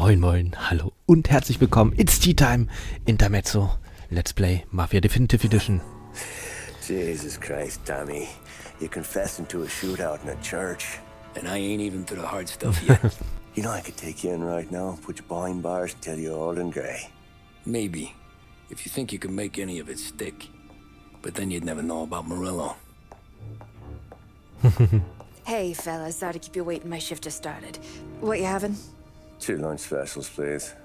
Moin moin, hallo und herzlich willkommen. It's Tea Time, Intermezzo, Let's Play, Mafia Definitive Edition. Jesus Christ, Tommy. You're confessing to a shootout in a church. And I ain't even to the hard stuff yet. You know I could take you in right now, put you behind bars and tell you old and grey. Maybe. If you think you can make any of it stick. But then you'd never know about Morello. Hey, fellas. Sorry to keep you waiting. My shift just started. What you having? 2 lunch specials, please.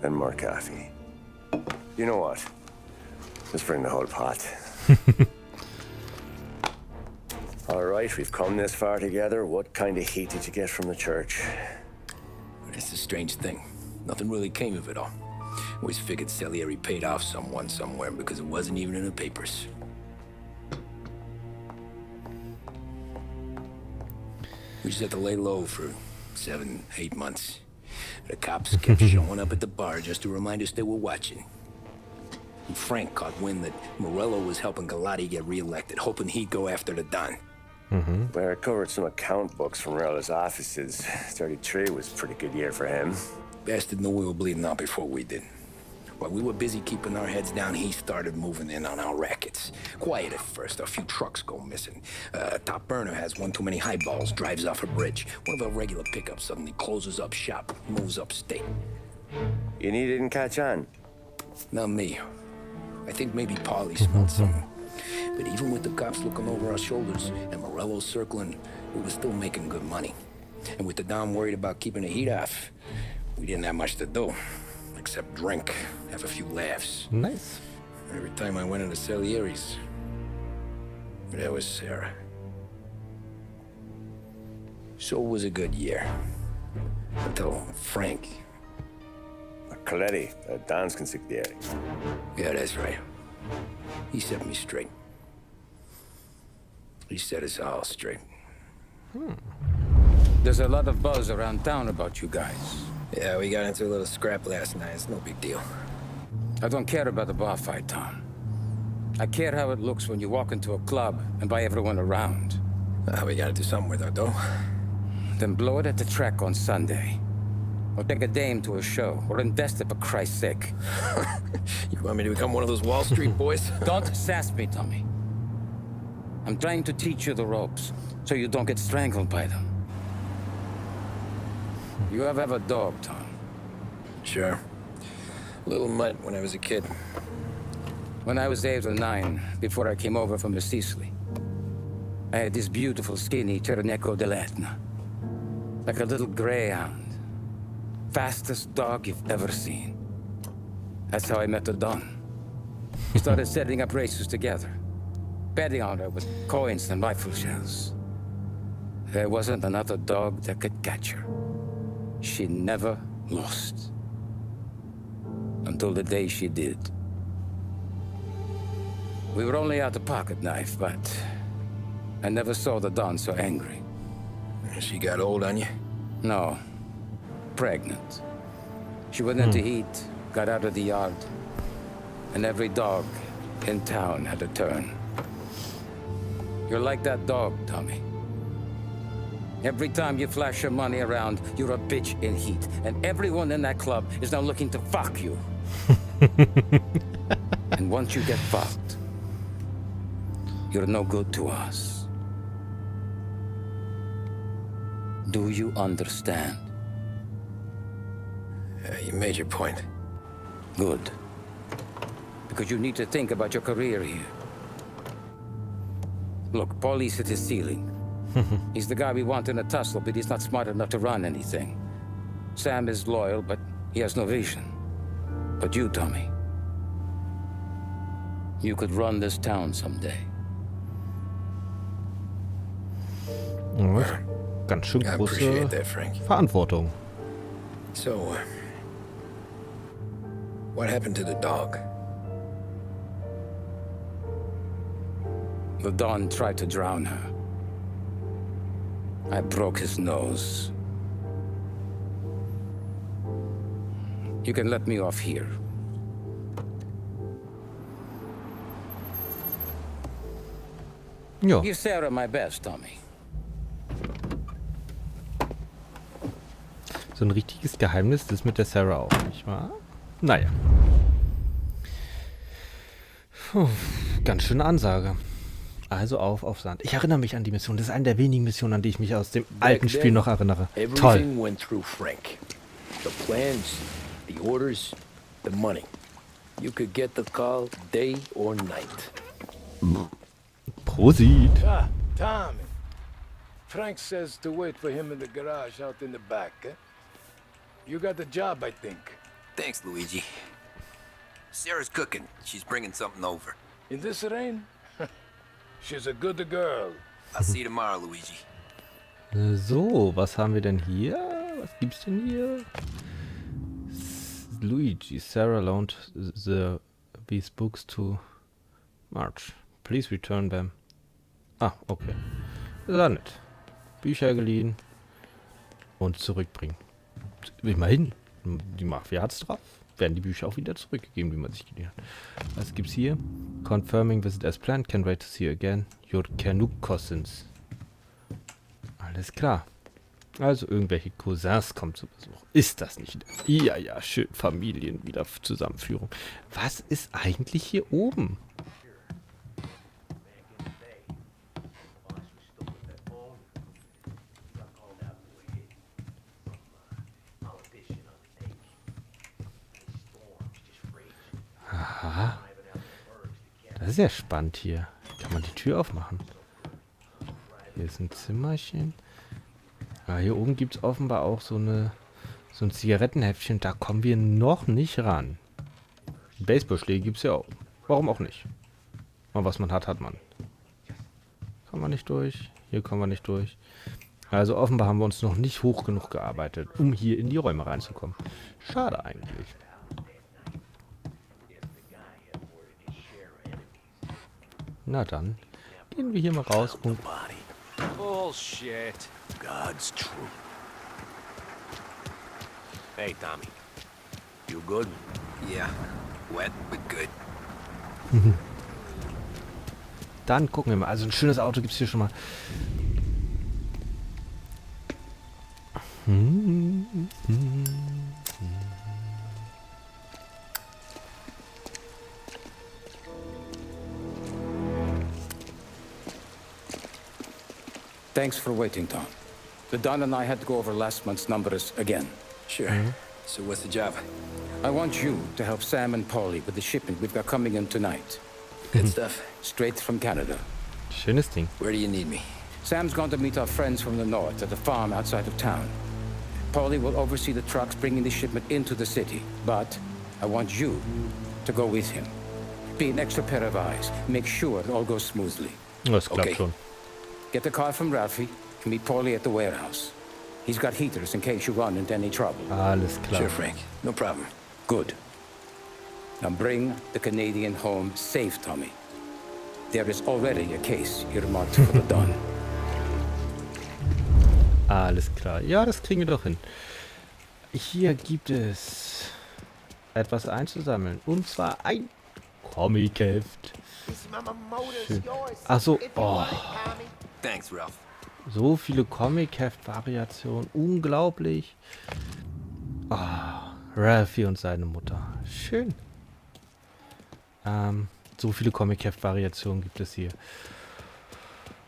And more coffee. You know what? Let's bring the whole pot. All right, we've come this far together. What kind of heat did you get from the church? It's a strange thing. Nothing really came of it all. Always figured Salieri paid off someone somewhere because it wasn't even in the papers. We just had to lay low for 7, 8 months. The cops kept showing up at the bar just to remind us they were watching. And Frank caught wind that Morello was helping Galati get reelected, hoping he'd go after the Don. Well, I recovered some account books from Morello's offices. 33 was a pretty good year for him. Bastard knew we were bleeding out before we did. While we were busy keeping our heads down, he started moving in on our rackets. Quiet at first, a few trucks go missing. Top burner has one too many highballs, drives off a bridge. One of our regular pickups suddenly closes up shop, moves upstate. You didn't catch on? Not me. I think maybe Paulie smelled something. But even with the cops looking over our shoulders and Morello circling, we were still making good money. And with the Don worried about keeping the heat off, we didn't have much to do. Except drink, have a few laughs. Nice. Every time I went into Salieri's, there was Sarah. So it was a good year. Until Frank. Coletti, Don's consigliere. Yeah, that's right. He set me straight. He set us all straight. There's a lot of buzz around town about you guys. Yeah, we got into a little scrap last night. It's no big deal. I don't care about the bar fight, Tom. I care how it looks when you walk into a club and by everyone around. We gotta do something with our dough. Then blow it at the track on Sunday. Or take a dame to a show. Or invest it, for Christ's sake. You want me to become one of those Wall Street boys? Don't sass me, Tommy. I'm trying to teach you the ropes, so you don't get strangled by them. You ever have a dog, Tom? Sure. Little mutt when I was a kid. When I was 8 or 9, before I came over from Sicily, I had this beautiful, skinny Cerneco dell'Etna. Like a little greyhound. Fastest dog you've ever seen. That's how I met the Don. We started setting up races together. Betting on her with coins and rifle shells. There wasn't another dog that could catch her. She never lost. Until the day she did. We were only out a pocket knife, but I never saw the Don so angry. She got old on you? No. Pregnant. She went into heat, got out of the yard, and every dog in town had a turn. You're like that dog, Tommy. Every time you flash your money around, you're a bitch in heat. And everyone in that club is now looking to fuck you. And once you get fucked, you're no good to us. Do you understand? You made your point. Good. Because you need to think about your career here. Look, Paulie's at his ceiling. He's the guy we want in a tussle, but he's not smart enough to run anything. Sam is loyal, but he has no vision. But you, Tommy, you could run this town someday. Ganz schön I große appreciate that, Frank. Verantwortung. So, what happened to the dog? The Don tried to drown her. I broke his nose. You can let me off here. Ja. Give Sarah my best, Tommy. So ein richtiges Geheimnis, das mit der Sarah auch nicht, wahr? Naja. Puh, ganz schöne Ansage. Also auf Sand. Ich erinnere mich an die Mission. Das ist eine der wenigen Missionen, an die ich mich aus dem alten Spiel noch erinnere. Toll. Everything went through Frank. The plans, the orders, the money. You could get the call day or night. Prosit. Ah, Tommy. Frank says to wait for him in the garage out in the back, eh? You got the job, I think. Thanks, Luigi. Sarah's cooking. She's bringing something over. In this rain? She's a good girl. I'll see you tomorrow, Luigi. So, was haben wir denn hier? Was gibt's denn hier? Luigi, Sarah loaned these books to March. Please return them. Ah, okay. Das ist ja nett. Bücher geliehen und zurückbringen. Immerhin, die Mafia hat's drauf. Werden die Bücher auch wieder zurückgegeben, wie man sich geliehen hat. Was gibt's hier? Confirming visit as planned. Can't wait to see you again. Your Counsins. Alles klar. Also irgendwelche Cousins kommen zu Besuch. Ist das nicht? Ja, schön. Familien wieder Zusammenführung. Was ist eigentlich hier oben? Aha. Das ist ja spannend hier. Kann man die Tür aufmachen? Hier ist ein Zimmerchen. Ja, hier oben gibt es offenbar auch so ein Zigarettenhäftchen. Da kommen wir noch nicht ran. Baseballschläge gibt es ja auch. Warum auch nicht? Aber was man hat, hat man. Kommen wir nicht durch. Hier kommen wir nicht durch. Also offenbar haben wir uns noch nicht hoch genug gearbeitet, um hier in die Räume reinzukommen. Schade eigentlich. Na dann, gehen wir hier mal raus und... Bullshit. God's truth. Hey, Tommy. You good? Yeah, wet but good. Dann gucken wir mal. Also ein schönes Auto gibt es hier schon mal. Thanks for waiting, Tom. The Don and I had to go over last month's numbers again. Sure. So what's the job? I want you to help Sam and Paulie with the shipment we've got coming in tonight. Good stuff. Straight from Canada. Schönes Ding. Where do you need me? Sam's going to meet our friends from the north at the farm outside of town. Paulie will oversee the trucks bringing the shipment into the city. But I want you to go with him. Be an extra pair of eyes. Make sure it all goes smoothly. Das klappt schon. Get the car from Ralphie and meet Paulie at the warehouse. He's got heaters in case you run into any trouble. Alles klar. Sure, Frank. No problem. Good. Now bring the Canadian home safe, Tommy. There is already a case earmarked for the Don. Alles klar. Ja, das kriegen wir doch hin. Hier gibt es etwas einzusammeln. Und zwar ein Comic-Heft. Schön. Achso, oh. Thanks, Ralph. So viele Comic-Heft-Variationen. Unglaublich. Oh, Ralphie und seine Mutter. Schön. So viele Comic-Heft-Variationen gibt es hier.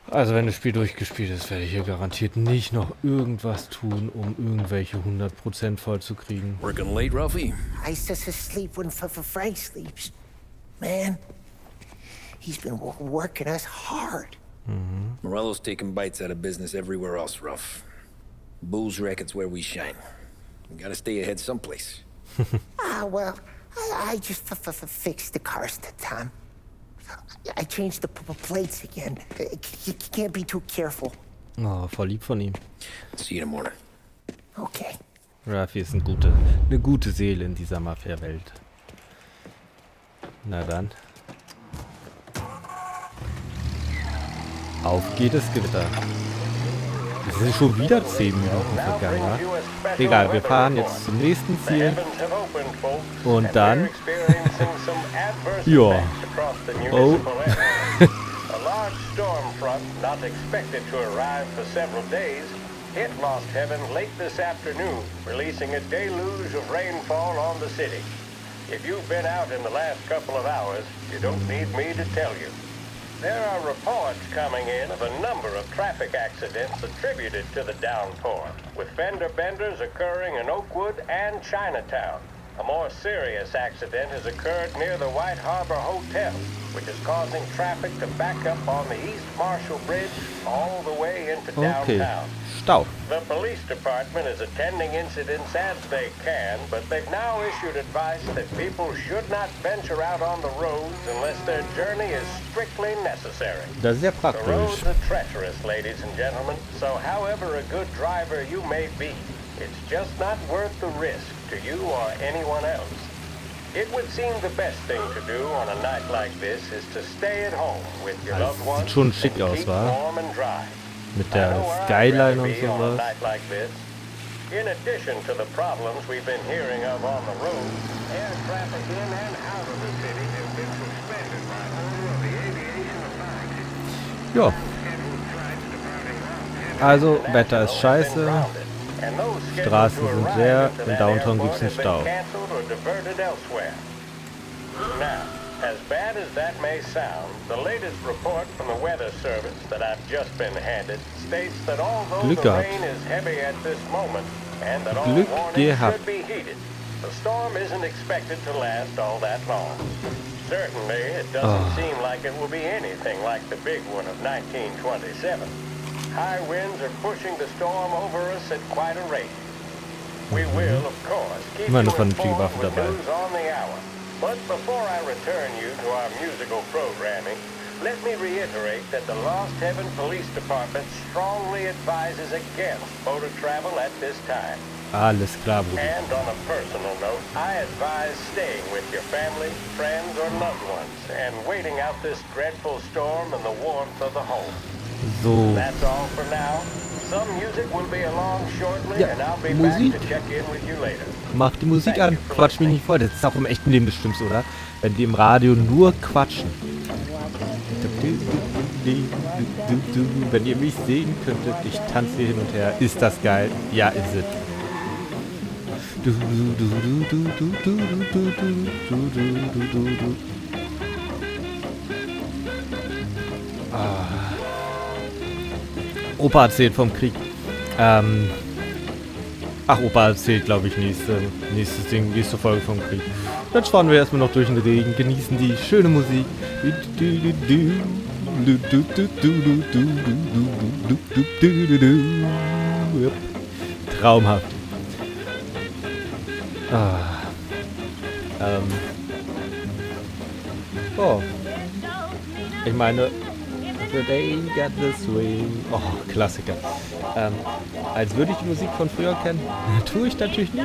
Also wenn das Spiel durchgespielt ist, werde ich hier garantiert nicht noch irgendwas tun, um irgendwelche 100% voll zu kriegen. Working late, Ralphie? I just sleep when Frank sleeps. Man, he's been working us hard. Morello's taking bites out of business everywhere else, Ralph. Bull's racket's where we shine. We gotta stay ahead someplace. Well, I just fixed the cars that time. I changed the plates again. You can't be too careful. Oh, voll lieb von ihm. See you in the morning. Okay. Ralphie ist eine gute Seele in dieser Mafia-Welt. Na dann. Auf geht das Gewitter. Es sind schon wieder 10 Minuten vergangen. Ja? Egal, wir fahren jetzt zum nächsten Ziel. Und dann... ja. Oh. hit Lost Heaven late this afternoon, releasing a deluge of rainfall on the city. If you've been out in the last couple of hours, you don't need me to tell you. There are reports coming in of a number of traffic accidents attributed to the downpour, with fender benders occurring in Oakwood and Chinatown. A more serious accident has occurred near the White Harbor Hotel, which is causing traffic to back up on the East Marshall Bridge all the way into downtown. Stau. The police department is attending incidents as they can, but they've now issued advice that people should not venture out on the roads unless their journey is strictly necessary. Das ist sehr The praktisch. roads are treacherous, ladies and gentlemen, so however a good driver you may be, it's just not worth the risk to you or anyone else. It would seem the best thing to do on a night like this is to stay at home with your loved ones Sieht schon and schick aus, keep wa? warm and dry. Mit I der know where I'd Skyline rather und be on a sowas. night like this. In addition to the problems we've been hearing of on the road, air traffic in and out of the city has been suspended by order of the Aviation Authority. Ja. Also, Wetter ist scheiße. Straßen sind leer. In Downtown gibt es einen Stau. Now, as bad as that may sound, the latest report from the Weather Service that I've just been handed states that although Glück the gehabt. rain is heavy at this moment and that all Glück warnings gehabt. should be heeded, the storm isn't expected to last all that long. Certainly, it doesn't seem like it will be anything like the big one of 1927. High winds are pushing the storm over us at quite a rate. We will, of course, keep you Immer eine informed vernünftige Waffe with dabei. news on the hour. But before I return you to our musical programming, let me reiterate that the Lost Heaven Police Department strongly advises against motor travel at this time. Alles klar, Bruder. And on a personal note, I advise staying with your family, friends, or loved ones and waiting out this dreadful storm in the warmth of the home. So. That's all for now. Some music will be along shortly, Ja, and I'll be Musik. back to check in with you later. Mach die Musik an. Quatsch mich nicht voll. Das ist auch im echten Leben bestimmt so, oder? Wenn die im Radio nur quatschen. Wenn ihr mich sehen könntet, ich tanze hier hin und her. Ist das geil? Ja, ist es. Opa erzählt vom Krieg. Opa erzählt, glaube ich, nächste Folge vom Krieg. Jetzt fahren wir erstmal noch durch den Regen, genießen die schöne Musik. Traumhaft. Oh. Ich meine, The Day Got the Swing. Oh, Klassiker. Als würde ich die Musik von früher kennen. Tue ich natürlich nicht.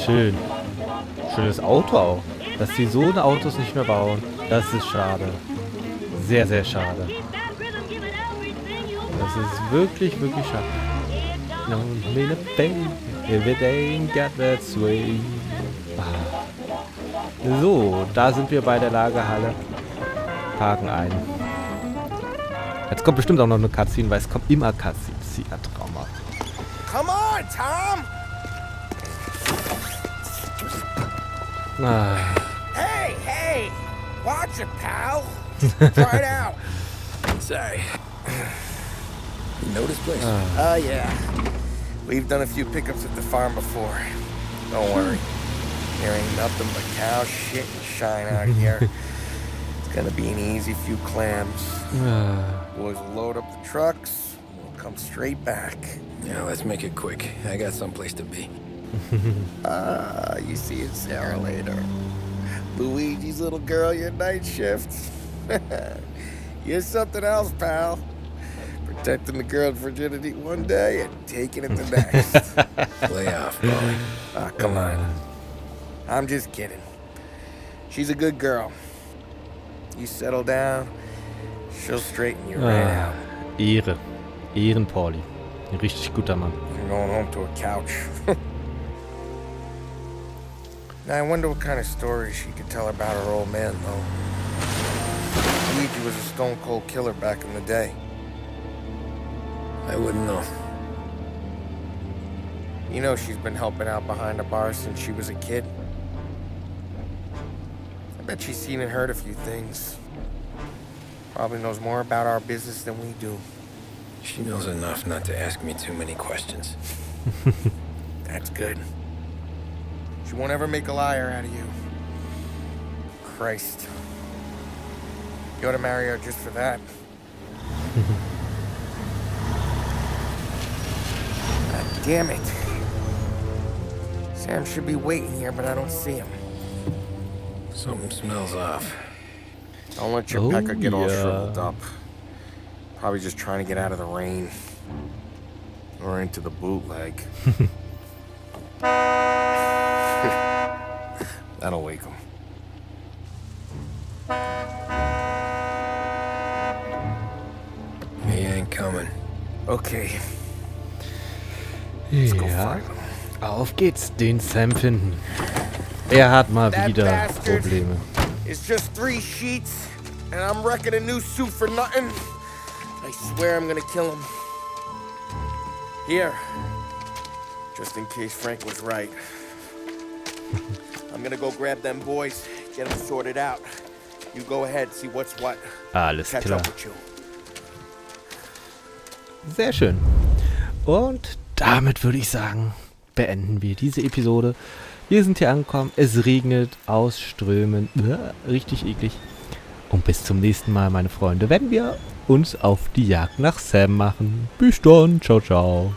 Schön. Schönes Auto auch. Dass sie so eine Autos nicht mehr bauen. Das ist schade. Sehr, sehr schade. Das ist wirklich, wirklich schade. No, if it ain't got that swing. So, da sind wir bei der Lagerhalle. Parken ein. Jetzt kommt bestimmt auch noch eine Cutscene, weil es kommt immer Cutscenes. Ja, traumhaft. Come on, Tom! Hey, hey! Watch it, pal! Try it out! Sorry. You know this place? Yeah. We've done a few pickups at the farm before. Don't worry. There ain't nothing but cow shit and shine out here. It's gonna be an easy few clams. Boys will load up the trucks, and we'll come straight back. Yeah, let's make it quick. I got someplace to be. You see it, Sarah, later. Luigi's little girl, your night shift. You're something else, pal. Protecting the girl's virginity one day and taking it the next. Lay off, boy. Come on. I'm just kidding. She's a good girl. You settle down, she'll straighten you right out. Ehre. Ehrenpauli. Ein richtig guter Mann. I'm going home to a couch. Now, I wonder what kind of stories she could tell about her old man, though. Luigi he was a stone-cold killer back in the day. I wouldn't know. You know she's been helping out behind the bar since she was a kid. I bet she's seen and heard a few things. Probably knows more about our business than we do. She knows enough not to ask me too many questions. That's good. She won't ever make a liar out of you. Christ. You ought to marry her just for that. God damn it. Sam should be waiting here, but I don't see him. Something smells off. Don't let your pecker get all yeah. shriveled up. Probably just trying to get out of the rain. Or into the bootleg. That'll wake him. He ain't coming. Okay. Let's go Ja, find him. auf geht's, den Sam finden. Er hat mal That wieder bastard Probleme. It's just 3 sheets, and I'm wrecking a new suit for nothing. I swear I'm gonna kill him. Here. Just in case Frank was right. I'm gonna go grab them boys, get them sorted out. You go ahead, see what's what. Alles Catch klar. up with you. Sehr schön. Und damit würde ich sagen, beenden wir diese Episode. Wir sind hier angekommen. Es regnet ausströmend. Richtig eklig. Und bis zum nächsten Mal, meine Freunde, wenn wir uns auf die Jagd nach Sam machen. Bis dann. Ciao, ciao.